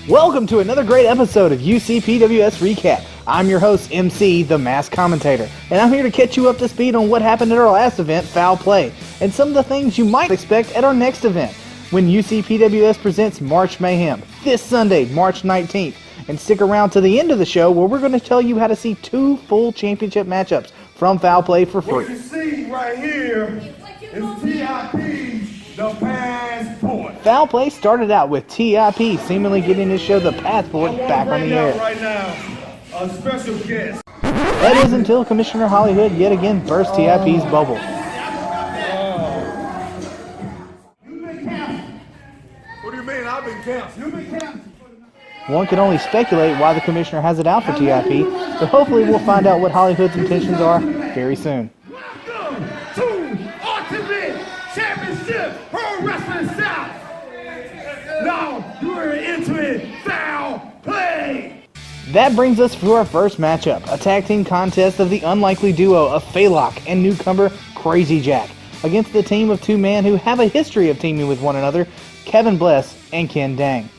Welcome to another great episode of UCPWS ReCap. I'm your host, MC, the Masked Commentator, and I'm here to catch you up to speed on what happened at our last event, Foul Play, and some of the things you might expect at our next event, when UCPWS presents March Mayhem, this Sunday, March 19th. And stick around to the end of the show where we're going to tell you how to see 2 full championship matchups from Foul Play for free. What you see right here is TIP. The passport. Foul Play started out with TIP seemingly getting to show the passport back on the air. Right now, a special guest. That is until Commissioner Hollywood yet again burst TIP's bubble. You've been counting. What do you mean? I've been counting. You've been counting. One can only speculate why the Commissioner has it out for TIP, but hopefully we'll find out what Hollywood's intentions are very soon. Welcome to Ultimate Championship Pro Wrestling South. Now you're into it. Foul Play. That brings us to our first matchup, a tag team contest of the unlikely duo of Faylock and newcomer Crazy Jack, against the team of 2 men who have a history of teaming with one another, Kevin Bless and Ken Dang.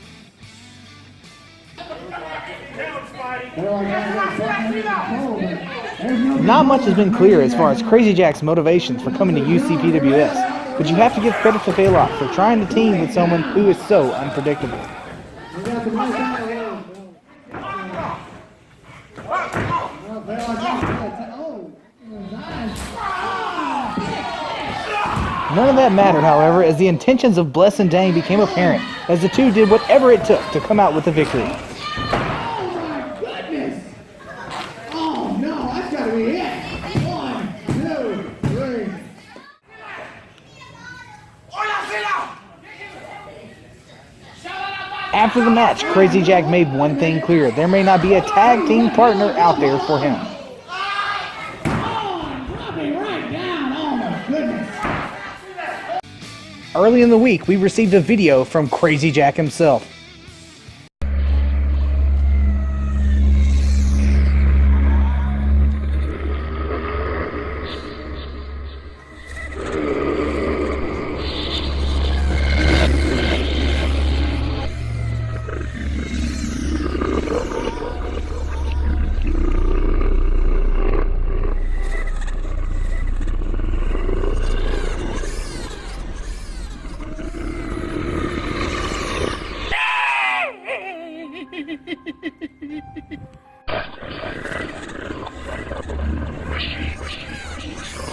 Not much has been clear as far as Crazy Jack's motivations for coming to UCPWS, but you have to give credit to Faylock for trying to team with someone who is so unpredictable. None of that mattered, however, as the intentions of Bless and Dang became apparent, as the two did whatever it took to come out with the victory. After the match, Crazy Jack made one thing clear. There may not be a tag team partner out there for him. Early in the week, we received a video from Crazy Jack himself.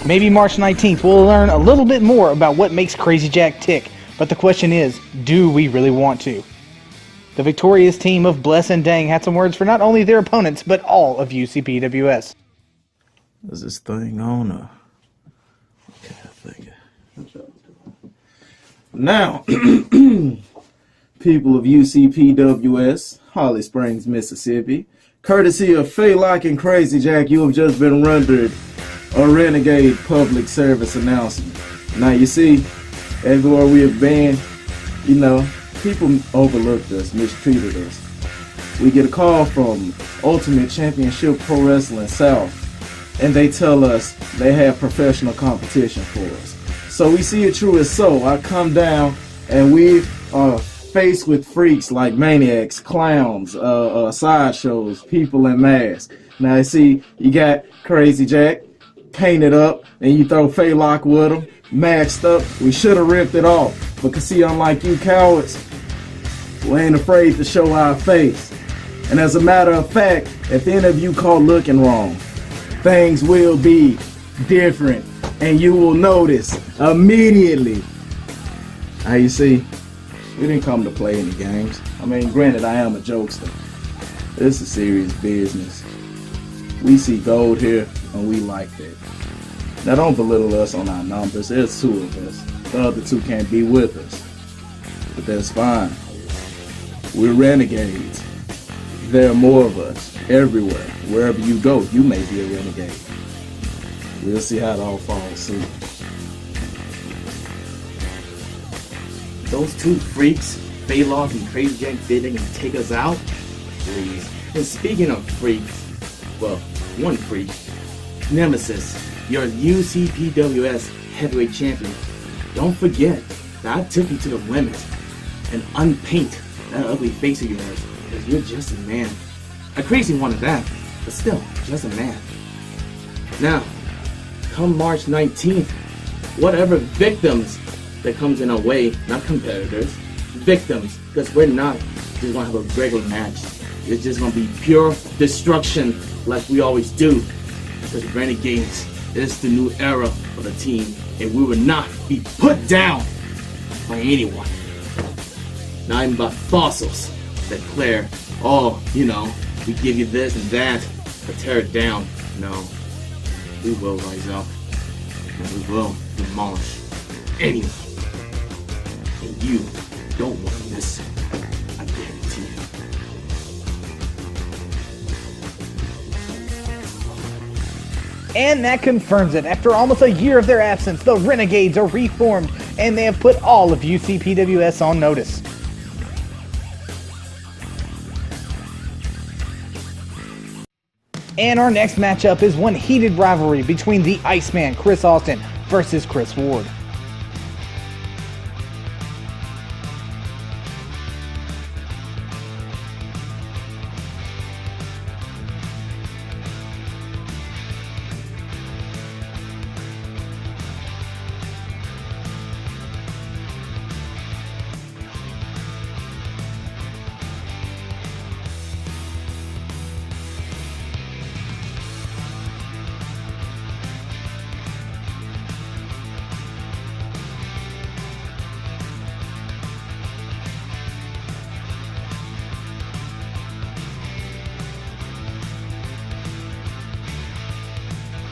Maybe March 19th we'll learn a little bit more about what makes Crazy Jack tick, but the question is, do we really want to? The victorious team of Bless and Dang had some words for not only their opponents, but all of UCPWS. Is this thing on? Okay, I think. Now, people of UCPWS, Holly Springs, Mississippi, courtesy of Faylock and Crazy Jack, you have just been rendered a renegade public service announcement. Now you see, everywhere we have been, you know, people overlooked us, mistreated us. We get a call from Ultimate Championship Pro Wrestling South, and they tell us they have professional competition for us. So we see it true as so. I come down, and we are faced with freaks like maniacs, clowns, sideshows, people in masks. Now you see, you got Crazy Jack painted up, and you throw Faylock with him, maxed up. We should have ripped it off, because see, unlike you cowards, we ain't afraid to show our face. And as a matter of fact, if any of you caught looking wrong, things will be different, and you will notice immediately. Now you see, we didn't come to play any games. I mean, granted, I am a jokester. This is serious business. We see gold here, and we like that. Now don't belittle us on our numbers. There's 2 of us. The other 2 can't be with us. But that's fine. We're renegades. There are more of us everywhere. Wherever you go, you may be a renegade. We'll see how it all falls soon. Those 2 freaks, Faylock and Crazy Jack, bidding and take us out? Please. And speaking of freaks, well, one freak, Nemesis, your UCPWS heavyweight champion. Don't forget that I took you to the limit and unpaint that ugly face of yours, because you're just a man. A crazy one at that, but still, just a man. Now, come March 19th, whatever victims that comes in our way, not competitors, victims, because we're not just gonna have a regular match. It's just gonna be pure destruction like we always do, because Renegades is the new era of the team, and we will not be put down by anyone. Not even by fossils that declare, oh, you know, we give you this and that, but tear it down. No, we will rise up, and we will demolish anyone. And you don't want to miss it, I guarantee you. And that confirms it. After almost a year of their absence, the Renegades are reformed, and they have put all of UCPWS on notice. And our next matchup is one heated rivalry between the Iceman, Chris Austin, versus Chris Ward.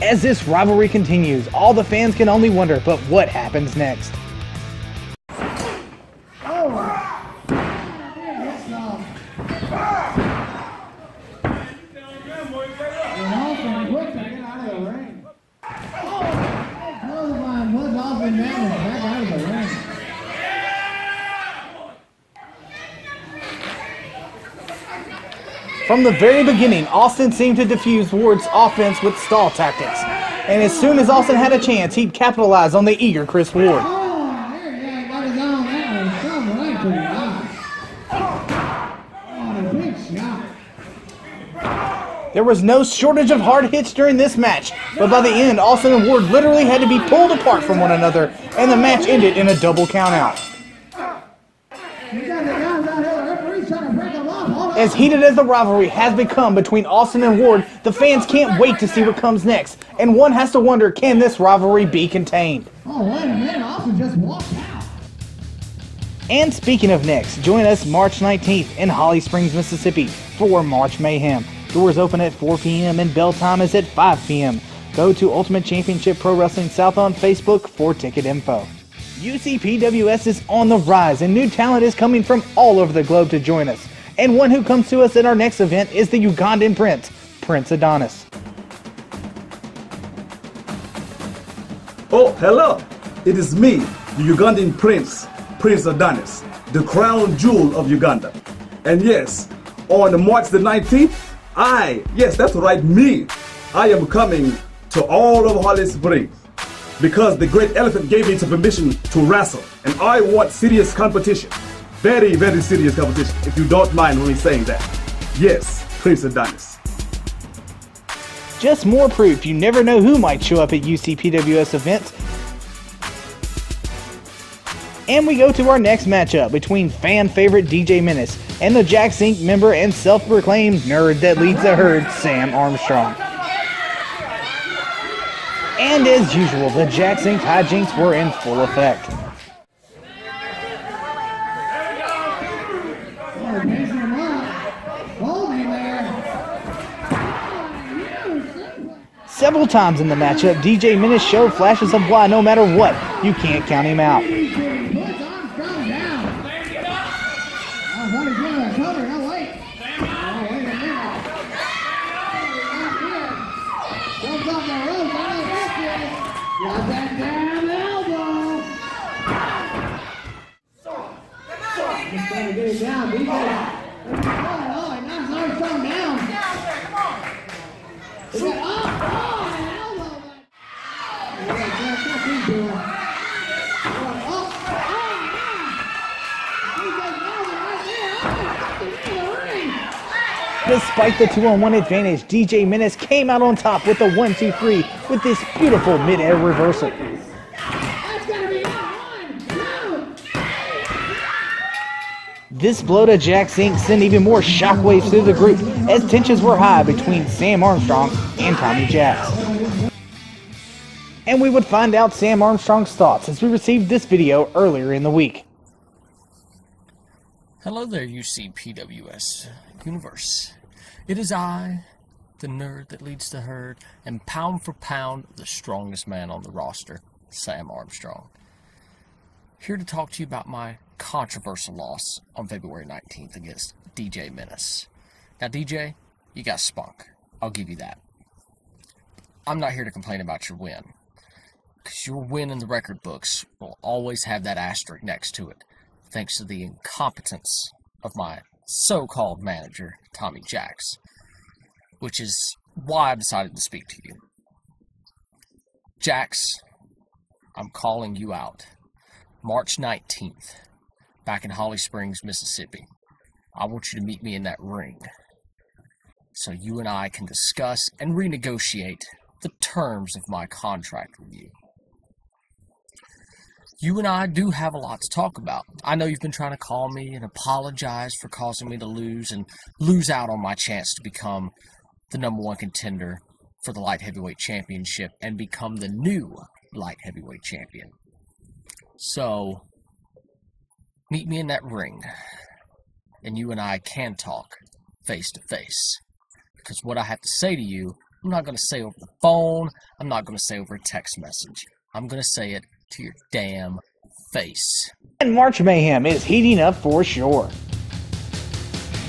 As this rivalry continues, all the fans can only wonder, but what happens next? From the very beginning, Austin seemed to defuse Ward's offense with stall tactics. And as soon as Austin had a chance, he'd capitalize on the eager Chris Ward. There was no shortage of hard hits during this match, but by the end, Austin and Ward literally had to be pulled apart from one another, and the match ended in a double countout. As heated as the rivalry has become between Austin and Ward, the fans can't wait to see what comes next, and one has to wonder, can this rivalry be contained? Oh, wait a minute, Austin just walked out. And speaking of next, join us March 19th in Holly Springs, Mississippi for March Mayhem. Doors open at 4 p.m. and bell time is at 5 p.m. Go to Ultimate Championship Pro Wrestling South on Facebook for ticket info. UCPWS is on the rise, and new talent is coming from all over the globe to join us. And one who comes to us at our next event is the Ugandan Prince, Prince Adonis. Oh, hello! It is me, the Ugandan Prince, Prince Adonis, the crown jewel of Uganda. And yes, on March the 19th, yes, that's right, me, I am coming to all of Holly Springs because the great elephant gave me permission to wrestle, and I want serious competition. Very, very serious competition, if you don't mind me saying that. Yes, Prince Adonis. Just more proof you never know who might show up at UCPWS events. And we go to our next matchup between fan favorite DJ Menace and the Jax Inc. member and self-proclaimed nerd that leads the herd, Sam Armstrong. And as usual, the Jax Inc. hijinks were in full effect. Several times in the matchup, DJ Menace showed flashes of why no matter what, you can't count him out. Despite the 2-on-1 advantage, DJ Menace came out on top with a 1-2-3 with this beautiful mid-air reversal. That's gonna be 1, 2. This blow to Jax Inc. sent even more shockwaves through the group as tensions were high between Sam Armstrong and Tommy Jax. And we would find out Sam Armstrong's thoughts as we received this video earlier in the week. Hello there, UCPWS Universe. It is I, the nerd that leads the herd, and pound for pound, the strongest man on the roster, Sam Armstrong. Here to talk to you about my controversial loss on February 19th against DJ Menace. Now, DJ, you got spunk. I'll give you that. I'm not here to complain about your win, because your win in the record books will always have that asterisk next to it, thanks to the incompetence of my so-called manager, Tommy Jax, which is why I decided to speak to you. Jax, I'm calling you out. March 19th, back in Holly Springs, Mississippi. I want you to meet me in that ring so you and I can discuss and renegotiate the terms of my contract with you. You and I do have a lot to talk about. I know you've been trying to call me and apologize for causing me to lose and lose out on my chance to become the #1 contender for the light heavyweight championship and become the new light heavyweight champion. So, meet me in that ring, and you and I can talk face to face. Because what I have to say to you, I'm not going to say over the phone, I'm not going to say over a text message. I'm going to say it to your damn face. And March Mayhem is heating up for sure.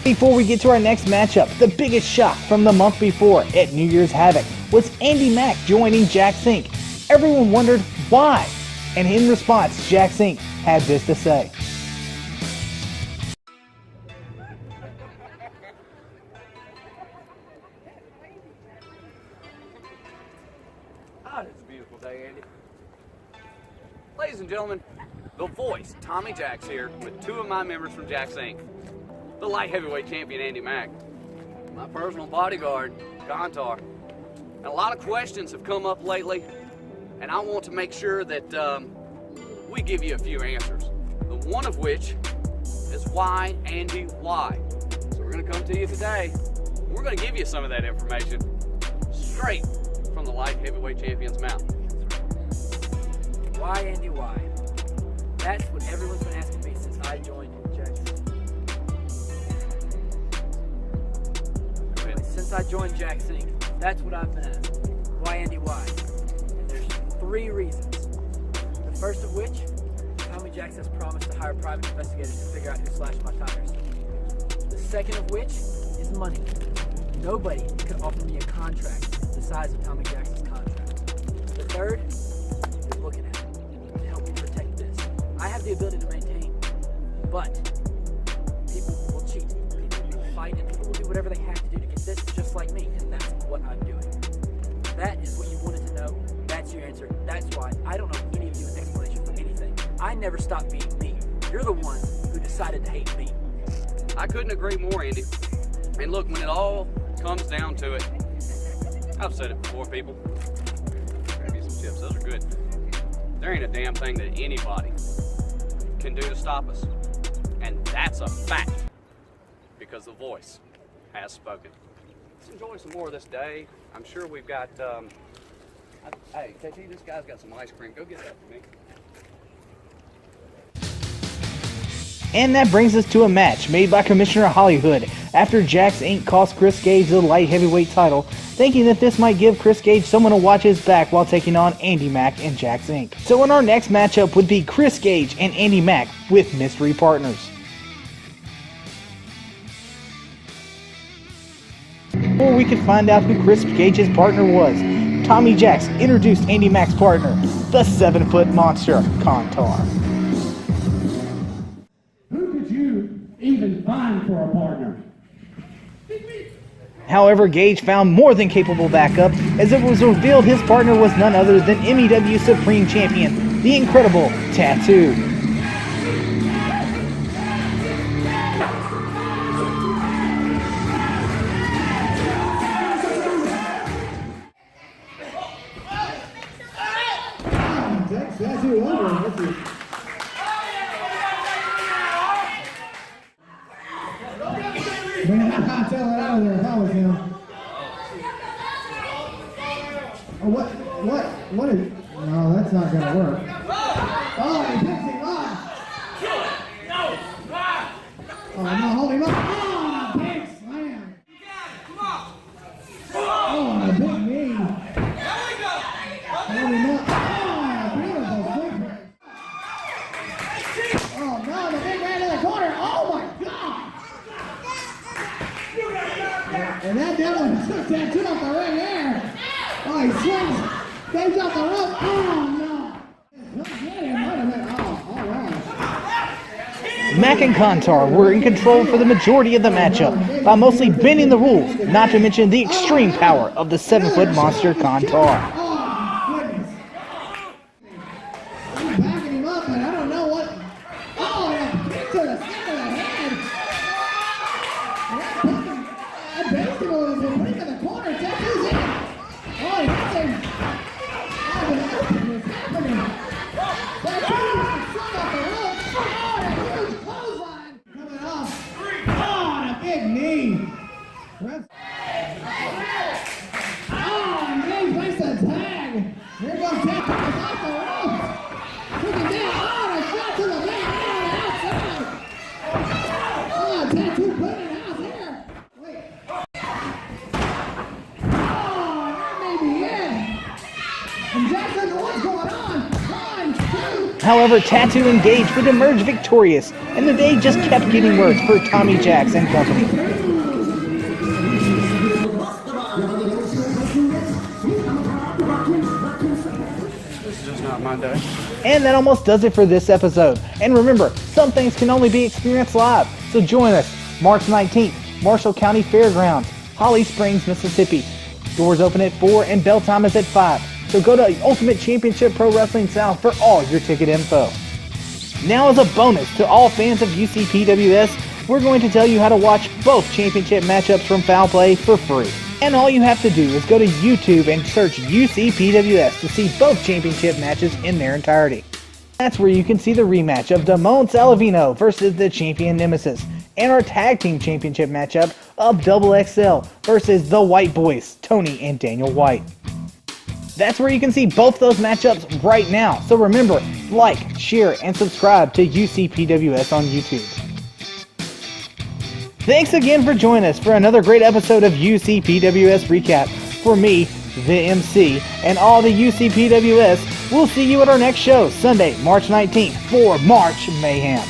Before we get to our next matchup, the biggest shock from the month before at New Year's Havoc was Andy Mack joining Jax Inc. Everyone wondered why, and in response, Jax Inc. had this to say. God, it's a beautiful day, Andy. Ladies and gentlemen, the voice, Tommy Jax here, with two of my members from Jax Inc. The light heavyweight champion, Andy Mack. My personal bodyguard, Contar. And a lot of questions have come up lately, and I want to make sure that we give you a few answers. The one of which is why, Andy, why? So we're gonna come to you today. We're gonna give you some of that information straight from the light heavyweight champion's mouth. Why, Andy, why? That's what everyone's been asking me since I joined Jax. Since I joined Jax Inc., that's what I've been asking. Why, Andy, why? And there's 3 reasons. The first of which, Tommy Jax has promised to hire private investigators to figure out who slashed my tires. The second of which is money. Nobody could offer me a contract the size of Tommy Jax's contract. The third is looking at it to help me protect this. I have the ability to maintain, but people will cheat, people will fight, and people will do whatever they have to do to get this just like me, and that's what I'm doing. That is what you wanted to know. That's your answer. That's why I don't know any of you an explanation for anything. I never stopped being me. You're the ones who decided to hate me. I couldn't agree more, Andy. And look, when it all comes down to it, I've said it before, people. Grab you some chips, those are good. There ain't a damn thing that anybody can do to stop us. And that's a fact, because the voice has spoken. Let's enjoy some more of this day. I'm sure we've got, hey, KT, this guy's got some ice cream. Go get that for me. And that brings us to a match made by Commissioner Hollywood after Jax Inc. cost Chris Gage the light heavyweight title, thinking that this might give Chris Gage someone to watch his back while taking on Andy Mack and Jax Inc. So in our next matchup would be Chris Gage and Andy Mack with mystery partners. Before we could find out who Chris Gage's partner was, Tommy Jax introduced Andy Mack's partner, the 7-foot monster, Contar. Who could you even find for a partner? However, Gage found more than capable backup as it was revealed his partner was none other than MEW Supreme Champion, the incredible Tattoo. Takes Tattoo over. This is... Man, I can't tell it out of there if I was him. Oh, what is... No, that's not going to work. Oh, he picks him up. Oh, no, hold him up. Oh, big slam. Oh, a big knee. Hold him up. Oh, beautiful sleeper. Oh, no, the big man in the corner. Oh, my God. And that devil took Tattoo off the ring there. Oh, he swings. Stays off the rope. Oh, no. Look at him. Wait a minute. Oh, all right. Mack and Contar were in control for the majority of the matchup by mostly bending the rules, not to mention the extreme power of the 7-foot monster Contar. Oh, goodness. He's backing him up, but I don't know what. Oh, and a kick to the side of the head. That baseball has been putting in the corner. Tattoo's in. Oh, he hits him. Oh, but nothing is happening. Tattoo is shot off the rope. Oh, and a huge clothesline coming off. Oh, and a big knee. Oh, and May placed a tag. Here goes Tattoo off the rope. Took him down. Oh, and a shot to the back. Oh, outside. Oh, Tattoo putting it out here. Wait. Oh, that may be it. And Jackson, what's going on? 1, 2. However, Tattoo and Gage would emerge victorious, and the day just kept getting worse for Tommy Jacks and company. And that almost does it for this episode. And remember, some things can only be experienced live, so join us March 19th, Marshall County Fairgrounds, Holly Springs, Mississippi. Doors open at 4 and bell time is at 5. So go to Ultimate Championship Pro Wrestling South for all your ticket info. Now, as a bonus to all fans of UCPWS, we're going to tell you how to watch both championship matchups from Foul Play for free. And all you have to do is go to YouTube and search UCPWS to see both championship matches in their entirety. That's where you can see the rematch of Damone Salavino versus the champion Nemesis, and our tag team championship matchup of Double XL versus the White Boys, Tony and Daniel White. That's where you can see both those matchups right now. So remember, like, share, and subscribe to UCPWS on YouTube. Thanks again for joining us for another great episode of UCPWS ReCap. For me, the MC, and all the UCPWS, we'll see you at our next show, Sunday, March 19th, for March Mayhem.